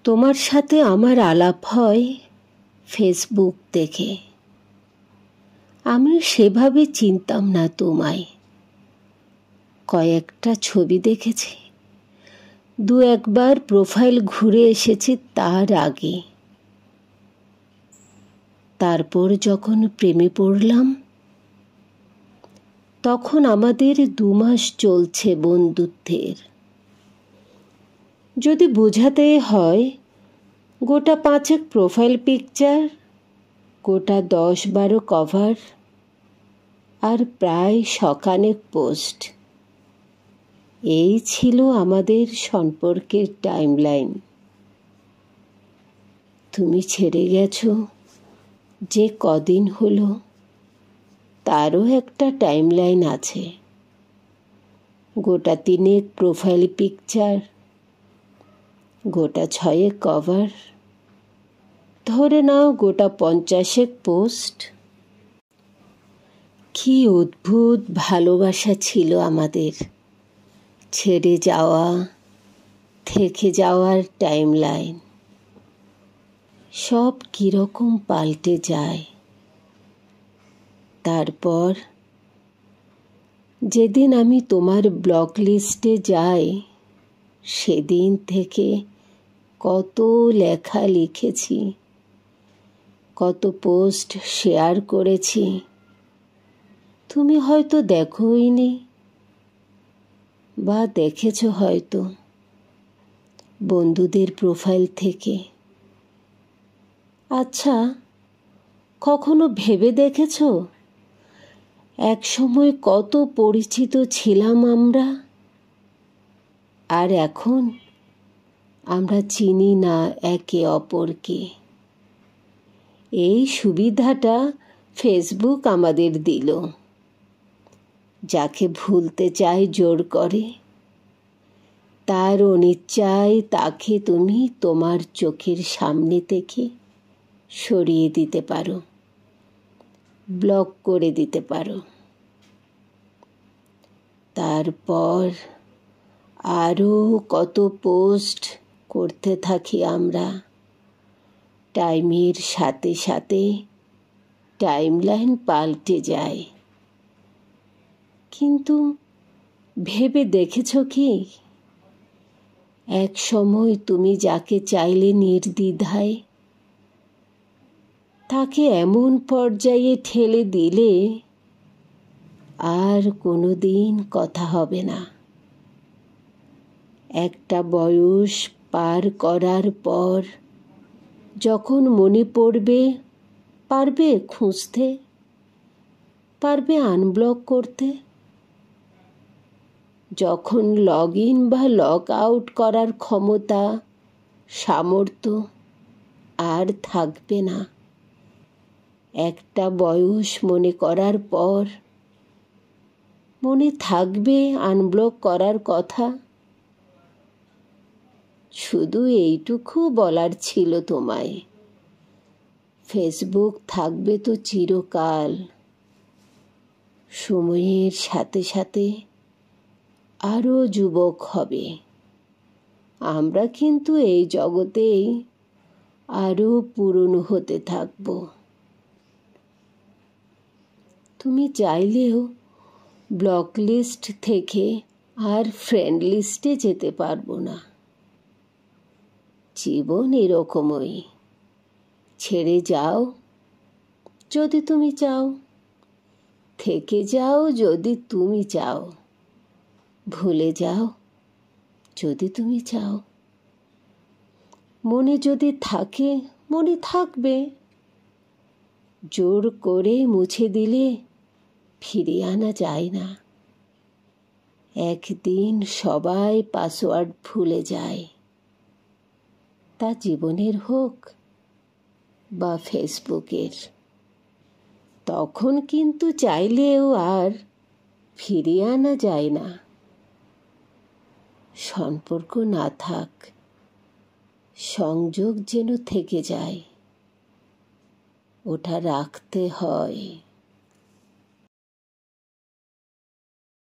তোমার সাথে আমার আলাপ হয় ফেসবুক দেখে। আমি সেভাবে চিনতাম না তোমায়। কয়েকটা ছবি দেখেছি, দু একবার প্রোফাইল ঘুরে এসেছি তার আগে। তারপর যখন প্রেমে পড়লাম, তখন আমাদের 2 মাস চলছে বন্ধুত্বের। যদি বোঝাতে হয়, গোটা 5 প্রোফাইল পিকচার, গোটা 10-12 কভার, আর প্রায় শখানেক পোস্ট। এই ছিল আমাদের সম্পর্কের টাইমলাইন। তুমি ছেড়ে গেছো যে কদিন হলো, তারও একটা টাইমলাইন আছে। গোটা 3 প্রোফাইল পিকচার, গোটা 6 কভার, ধরে নাও গোটা 50 পোস্ট। কি অদ্ভুত ভালোবাসা ছিল আমাদের। ছেড়ে যাওয়া, থেকে যাওয়ার টাইমলাইন সব কীরকম পাল্টে যায়। তারপর যেদিন আমি তোমার ব্লক লিস্টে যাই, সেদিন থেকে কত লেখা লিখেছি, কত পোস্ট শেয়ার করেছি। তুমি হয়তো দেখোইনি, বা দেখেছ হয়তো বন্ধুদের প্রোফাইল থেকে। আচ্ছা, কখনো ভেবে দেখেছ এক সময় কত পরিচিত ছিলাম আমরা, আর এখন আমরা চিনি না একে অপরকে। এই সুবিধাটা ফেসবুক আমাদের দিল। যাকে ভুলতে চাই জোর করে, তার অনিচ্ছায় তাকে তুমি তোমার চোখের সামনে থেকে সরিয়ে দিতে পারো, ব্লক করে দিতে পারো। তারপর আরও কত পোস্ট করতে থাকি আমরা। টাইমের সাথে সাথে টাইমলাইন পাল্টে যায়। কিন্তু ভেবে দেখেছ কি, এক সময় তুমি যাকে চাইলে নির্দ্বিধায়, তাকে এমন পর্যায়ে ঠেলে দিলে আর কোনোদিন কথা হবে না। একটা বয়স পার করার পর যখন মনে পড়বে, পারবে খুঁজতে, পারবে আনব্লক করতে। যখন লগ ইন বা লগ আউট করার ক্ষমতা, সামর্থ্য আর থাকবে না। একটা বয়স মনে করার পর মনে থাকবে আনব্লক করার কথা। শুধু এইটুকু বলার ছিল তোমায়, ফেসবুক থাকবে তো চিরকাল। সময়ের সাথে সাথে আরও যুবক হবে আমরা, কিন্তু এই জগতেই আরও পুরনো হতে থাকব। তুমি চাইলেও ব্লক লিস্ট থেকে আর ফ্রেন্ড লিস্টে যেতে পারবো না। জীবন এরকমই। ছেড়ে যাও যদি তুমি চাও, থেকে যাও যদি তুমি চাও, ভুলে যাও যদি তুমি চাও। মনে যদি থাকে, মনে থাকবে। জোর করে মুছে দিলে ফিরিয়ে আনা যায় না। একদিন সবাই পাসওয়ার্ড ভুলে যায়, তা জীবনের হোক বা ফেসবুকের। তখন কিন্তু চাইলেও আর ফিরিয়ে আনা যায় না। সম্পর্ক না থাক, সংযোগ যেন থেকে যায়, ওটা রাখতে হয়।